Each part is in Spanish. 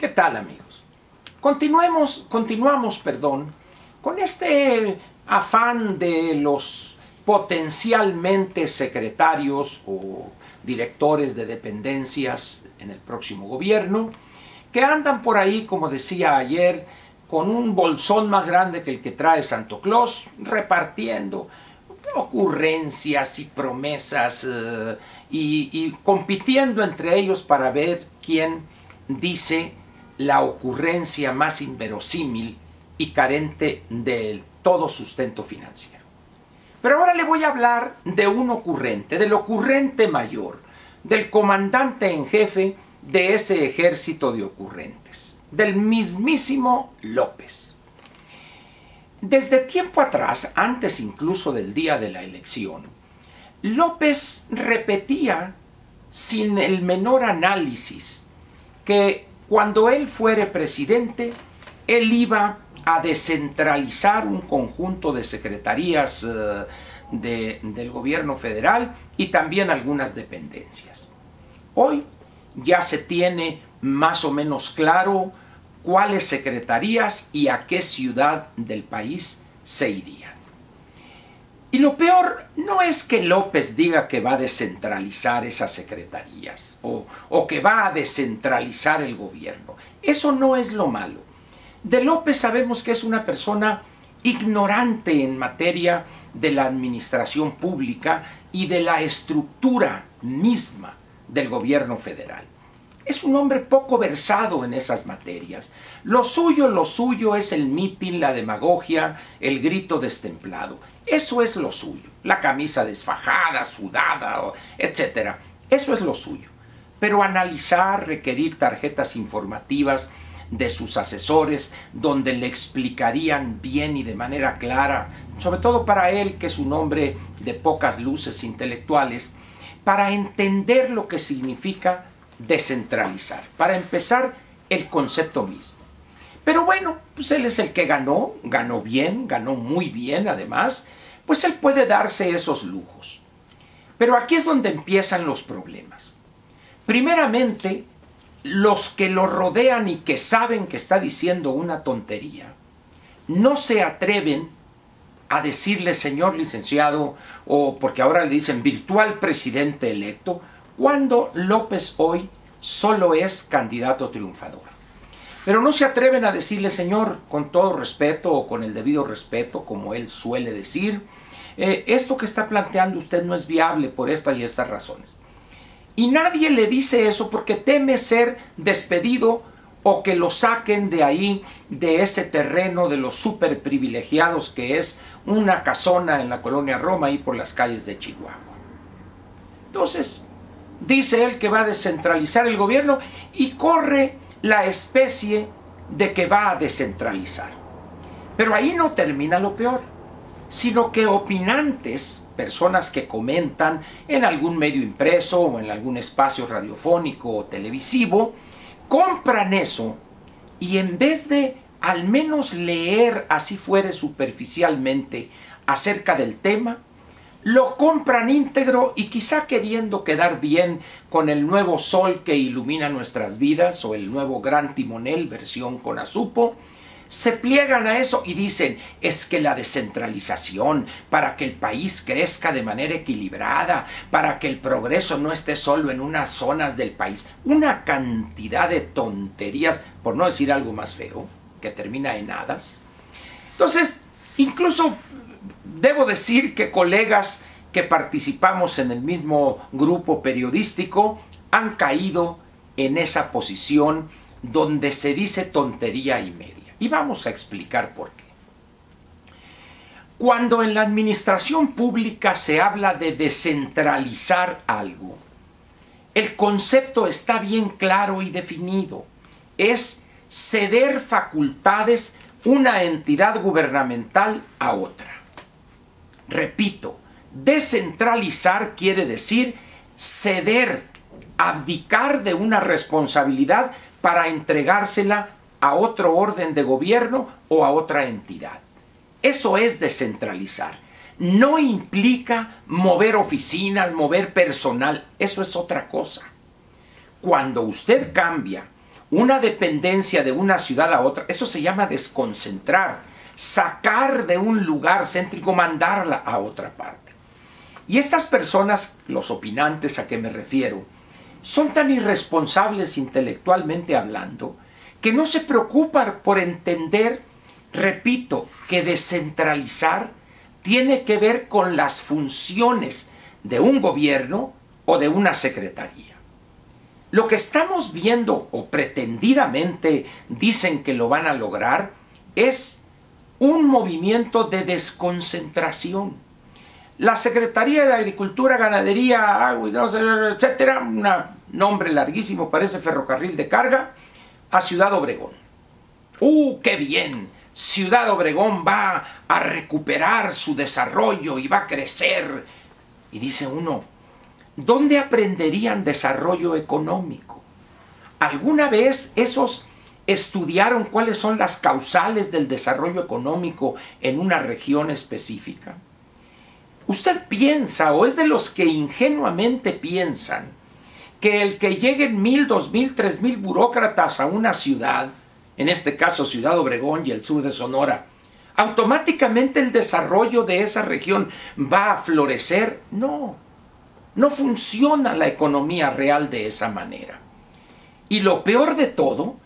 ¿Qué tal, amigos? Continuamos, con este afán de los potencialmente secretarios o directores de dependencias en el próximo gobierno, que andan por ahí, como decía ayer, con un bolsón más grande que el que trae Santo Claus, repartiendo ocurrencias y promesas y compitiendo entre ellos para ver quién dice la ocurrencia más inverosímil y carente de todo sustento financiero. Pero ahora le voy a hablar de un ocurrente, del ocurrente mayor, del comandante en jefe de ese ejército de ocurrentes, del mismísimo López. Desde tiempo atrás, antes incluso del día de la elección, López repetía sin el menor análisis que cuando él fuere presidente, él iba a descentralizar un conjunto de secretarías del gobierno federal y también algunas dependencias. Hoy ya se tiene más o menos claro cuáles secretarías y a qué ciudad del país se irían. Y lo peor no es que López diga que va a descentralizar esas secretarías o que va a descentralizar el gobierno. Eso no es lo malo. De López sabemos que es una persona ignorante en materia de la administración pública y de la estructura misma del gobierno federal. Es un hombre poco versado en esas materias. Lo suyo es el mitin, la demagogia, el grito destemplado. Eso es lo suyo. La camisa desfajada, sudada, etc. Eso es lo suyo. Pero analizar, requerir tarjetas informativas de sus asesores donde le explicarían bien y de manera clara, sobre todo para él, que es un hombre de pocas luces intelectuales, para entender lo que significa descentralizar. Para empezar, el concepto mismo. Pero bueno, pues él es el que ganó bien, ganó muy bien además, pues él puede darse esos lujos. Pero aquí es donde empiezan los problemas. Primeramente, los que lo rodean y que saben que está diciendo una tontería, no se atreven a decirle señor licenciado, o porque ahora le dicen virtual presidente electo, cuando López hoy solo es candidato triunfador. Pero no se atreven a decirle señor, con todo respeto o con el debido respeto, como él suele decir, esto que está planteando usted no es viable por estas y estas razones. Y nadie le dice eso porque teme ser despedido o que lo saquen de ahí, de ese terreno de los súper privilegiados que es una casona en la colonia Roma, ahí por las calles de Chihuahua. Entonces, dice él que va a descentralizar el gobierno y corre la especie de que va a descentralizar. Pero ahí no termina lo peor, sino que opinantes, personas que comentan en algún medio impreso o en algún espacio radiofónico o televisivo, compran eso y en vez de al menos leer, así fuere superficialmente, acerca del tema, lo compran íntegro y quizá queriendo quedar bien con el nuevo sol que ilumina nuestras vidas o el nuevo gran timonel versión Conazupo, se pliegan a eso y dicen, es que la descentralización para que el país crezca de manera equilibrada, para que el progreso no esté solo en unas zonas del país. Una cantidad de tonterías, por no decir algo más feo, que termina en hadas. Entonces, incluso debo decir que colegas que participamos en el mismo grupo periodístico han caído en esa posición donde se dice tontería y media. Y vamos a explicar por qué. Cuando en la administración pública se habla de descentralizar algo, el concepto está bien claro y definido. Es ceder facultades una entidad gubernamental a otra. Repito, descentralizar quiere decir ceder, abdicar de una responsabilidad para entregársela a otro orden de gobierno o a otra entidad. Eso es descentralizar. No implica mover oficinas, mover personal. Eso es otra cosa. Cuando usted cambia una dependencia de una ciudad a otra, eso se llama desconcentrar, sacar de un lugar céntrico, mandarla a otra parte. Y estas personas, los opinantes a que me refiero, son tan irresponsables intelectualmente hablando, que no se preocupan por entender, repito, que descentralizar tiene que ver con las funciones de un gobierno o de una secretaría. Lo que estamos viendo, o pretendidamente dicen que lo van a lograr, es un movimiento de desconcentración. La Secretaría de Agricultura, Ganadería, Agua, etcétera, un nombre larguísimo, parece ferrocarril de carga, a Ciudad Obregón. ¡Qué bien! Ciudad Obregón va a recuperar su desarrollo y va a crecer. Y dice uno, ¿dónde aprenderían desarrollo económico? ¿Alguna vez esos estudiaron cuáles son las causales del desarrollo económico en una región específica? ¿Usted piensa, o es de los que ingenuamente piensan, que el que lleguen 1,000, 2,000, 3,000 burócratas a una ciudad, en este caso Ciudad Obregón y el sur de Sonora, automáticamente el desarrollo de esa región va a florecer? No, no funciona la economía real de esa manera. Y lo peor de todo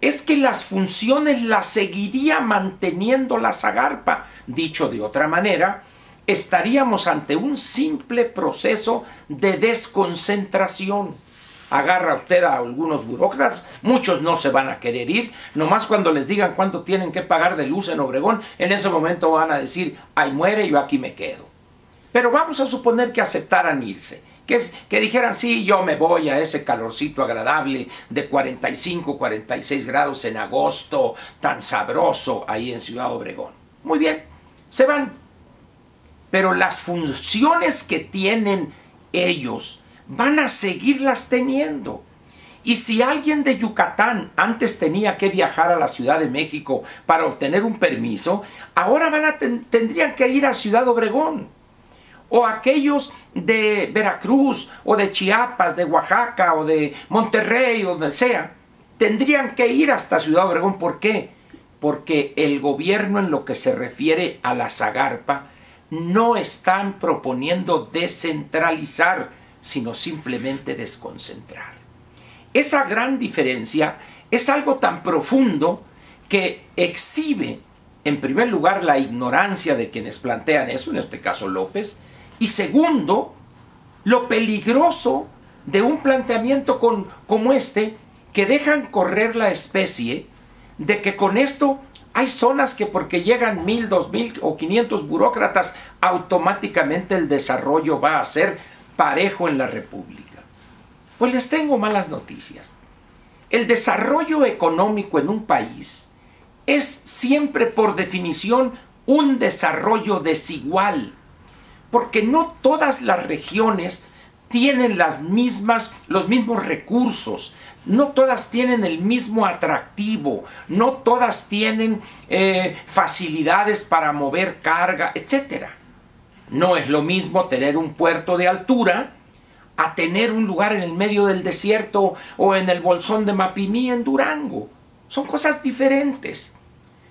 es que las funciones las seguiría manteniendo la Zagarpa. Dicho de otra manera, estaríamos ante un simple proceso de desconcentración. Agarra usted a algunos burócratas, muchos no se van a querer ir, nomás cuando les digan cuánto tienen que pagar de luz en Obregón, en ese momento van a decir, ahí muere, yo aquí me quedo. Pero vamos a suponer que aceptaran irse, que dijeran, sí, yo me voy a ese calorcito agradable de 45, 46 grados en agosto, tan sabroso ahí en Ciudad Obregón. Muy bien, se van. Pero las funciones que tienen ellos van a seguirlas teniendo. Y si alguien de Yucatán antes tenía que viajar a la Ciudad de México para obtener un permiso, ahora tendrían que ir a Ciudad Obregón. O aquellos de Veracruz, o de Chiapas, de Oaxaca, o de Monterrey, o donde sea, tendrían que ir hasta Ciudad Obregón. ¿Por qué? Porque el gobierno, en lo que se refiere a la Zagarpa, no están proponiendo descentralizar, sino simplemente desconcentrar. Esa gran diferencia es algo tan profundo que exhibe, en primer lugar, la ignorancia de quienes plantean eso, en este caso López, y segundo, lo peligroso de un planteamiento como este, que dejan correr la especie de que con esto hay zonas que porque llegan 1,000, 2,000 o 500 burócratas, automáticamente el desarrollo va a ser parejo en la República. Pues les tengo malas noticias. El desarrollo económico en un país es siempre por definición un desarrollo desigual, porque no todas las regiones tienen los mismos recursos, no todas tienen el mismo atractivo, no todas tienen facilidades para mover carga, etc. No es lo mismo tener un puerto de altura a tener un lugar en el medio del desierto o en el bolsón de Mapimí en Durango. Son cosas diferentes.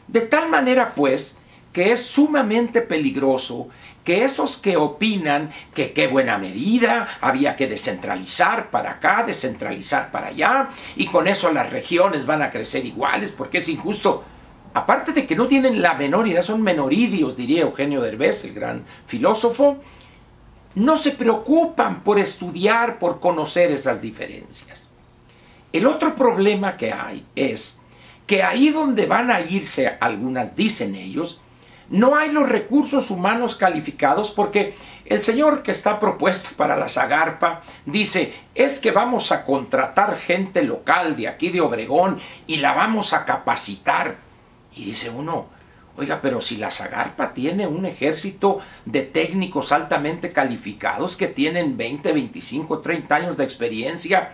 De tal manera, pues, que es sumamente peligroso que esos que opinan que qué buena medida, había que descentralizar para acá, descentralizar para allá, y con eso las regiones van a crecer iguales, porque es injusto. Aparte de que no tienen la menor idea, son menoridios, diría Eugenio Derbez, el gran filósofo, no se preocupan por estudiar, por conocer esas diferencias. El otro problema que hay es que ahí donde van a irse, algunas dicen ellos, no hay los recursos humanos calificados, porque el señor que está propuesto para la Zagarpa dice, es que vamos a contratar gente local de aquí de Obregón y la vamos a capacitar. Y dice uno, oiga, pero si la Zagarpa tiene un ejército de técnicos altamente calificados que tienen 20, 25, 30 años de experiencia,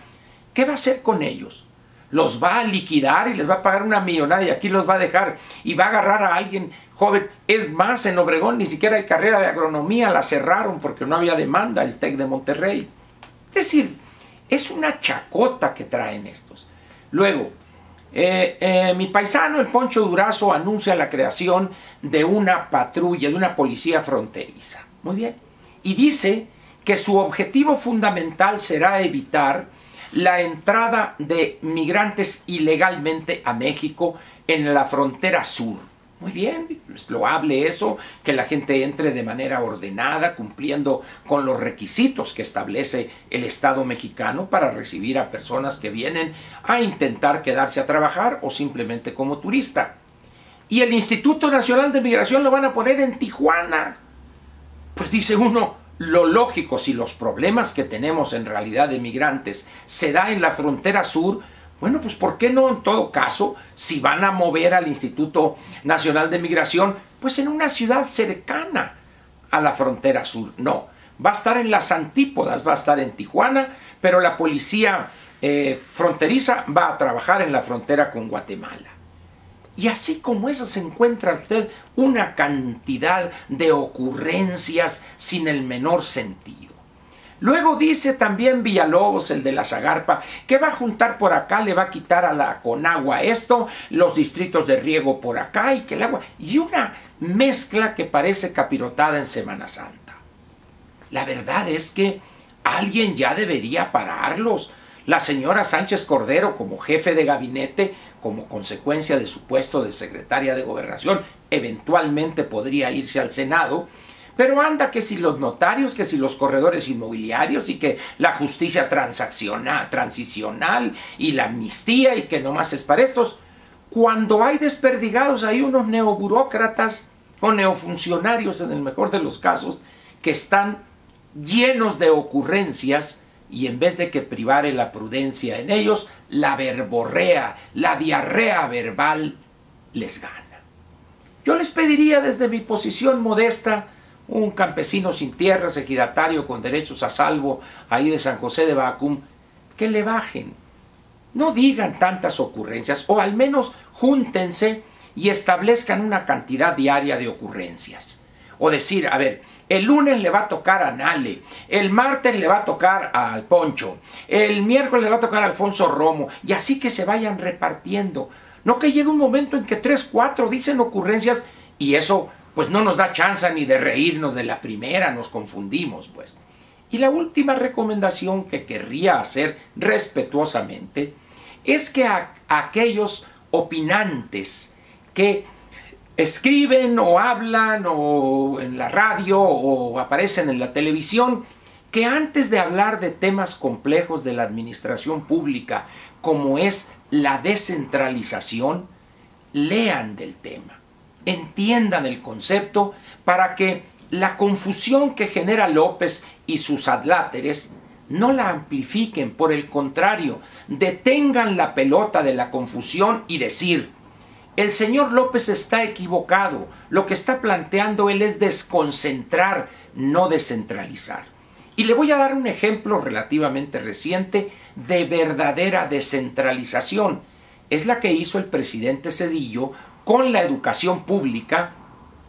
¿qué va a hacer con ellos? ¿Los va a liquidar y les va a pagar una millonada y aquí los va a dejar y va a agarrar a alguien joven? Es más, en Obregón ni siquiera hay carrera de agronomía, la cerraron porque no había demanda, el TEC de Monterrey. Es decir, es una chacota que traen estos. Luego, Mi paisano, el Poncho Durazo, anuncia la creación de una patrulla, de una policía fronteriza. Muy bien. Y dice que su objetivo fundamental será evitar la entrada de migrantes ilegalmente a México en la frontera sur. Muy bien, es loable eso, que la gente entre de manera ordenada, cumpliendo con los requisitos que establece el Estado mexicano para recibir a personas que vienen a intentar quedarse a trabajar o simplemente como turista. Y el Instituto Nacional de Migración lo van a poner en Tijuana. Pues dice uno, lo lógico, si los problemas que tenemos en realidad de migrantes se da en la frontera sur, bueno, pues ¿por qué no en todo caso, si van a mover al Instituto Nacional de Migración, pues en una ciudad cercana a la frontera sur? No, va a estar en las antípodas, va a estar en Tijuana, pero la policía fronteriza va a trabajar en la frontera con Guatemala. Y así como eso se encuentra usted una cantidad de ocurrencias sin el menor sentido. Luego dice también Villalobos, el de la Zagarpa, que va a juntar por acá, le va a quitar a la Conagua esto, los distritos de riego por acá y que el agua... Y una mezcla que parece capirotada en Semana Santa. La verdad es que alguien ya debería pararlos. La señora Sánchez Cordero, como jefe de gabinete, como consecuencia de su puesto de secretaria de Gobernación, eventualmente podría irse al Senado. Pero anda que si los notarios, que si los corredores inmobiliarios y que la justicia transicional y la amnistía y que nomás es para estos. Cuando hay desperdigados hay unos neoburócratas o neofuncionarios en el mejor de los casos que están llenos de ocurrencias y en vez de que privare la prudencia en ellos, la verborrea, la diarrea verbal les gana. Yo les pediría desde mi posición modesta, un campesino sin tierras, ejidatario con derechos a salvo, ahí de San José de Bacum, que le bajen. No digan tantas ocurrencias, o al menos júntense y establezcan una cantidad diaria de ocurrencias. O decir, a ver, el lunes le va a tocar a Nale, el martes le va a tocar al Poncho, el miércoles le va a tocar a Alfonso Romo, y así que se vayan repartiendo. No que llegue un momento en que 3, 4 dicen ocurrencias y eso pues no nos da chance ni de reírnos de la primera, nos confundimos pues. Y la última recomendación que querría hacer respetuosamente es que a aquellos opinantes que escriben o hablan o en la radio o aparecen en la televisión, que antes de hablar de temas complejos de la administración pública, como es la descentralización, lean del tema, entiendan el concepto para que la confusión que genera López y sus adláteres no la amplifiquen, por el contrario, detengan la pelota de la confusión y decir, el señor López está equivocado, lo que está planteando él es desconcentrar, no descentralizar. Y le voy a dar un ejemplo relativamente reciente de verdadera descentralización. Es la que hizo el presidente Zedillo con la educación pública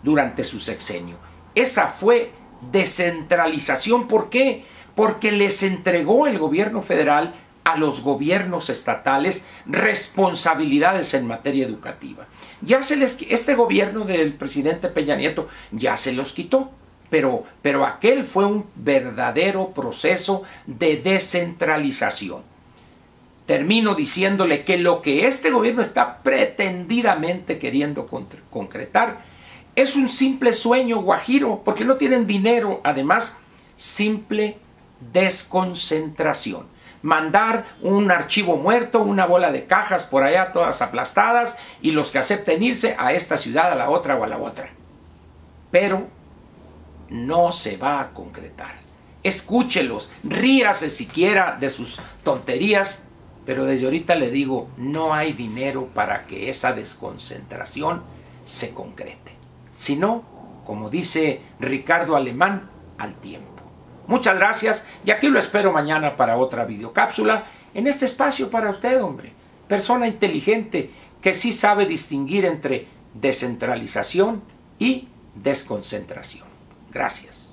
durante su sexenio. Esa fue descentralización. ¿Por qué? Porque les entregó el gobierno federal a los gobiernos estatales responsabilidades en materia educativa. Este gobierno del presidente Peña Nieto ya se los quitó, pero aquel fue un verdadero proceso de descentralización. Termino diciéndole que lo que este gobierno está pretendidamente queriendo concretar es un simple sueño guajiro, porque no tienen dinero, además, simple desconcentración. Mandar un archivo muerto, una bola de cajas por allá todas aplastadas y los que acepten irse a esta ciudad, a la otra o a la otra. Pero no se va a concretar. Escúchelos, ríase siquiera de sus tonterías, pero desde ahorita le digo, no hay dinero para que esa desconcentración se concrete. Si no, como dice Ricardo Alemán, al tiempo. Muchas gracias y aquí lo espero mañana para otra videocápsula en este espacio para usted, hombre. Persona inteligente que sí sabe distinguir entre descentralización y desconcentración. Gracias.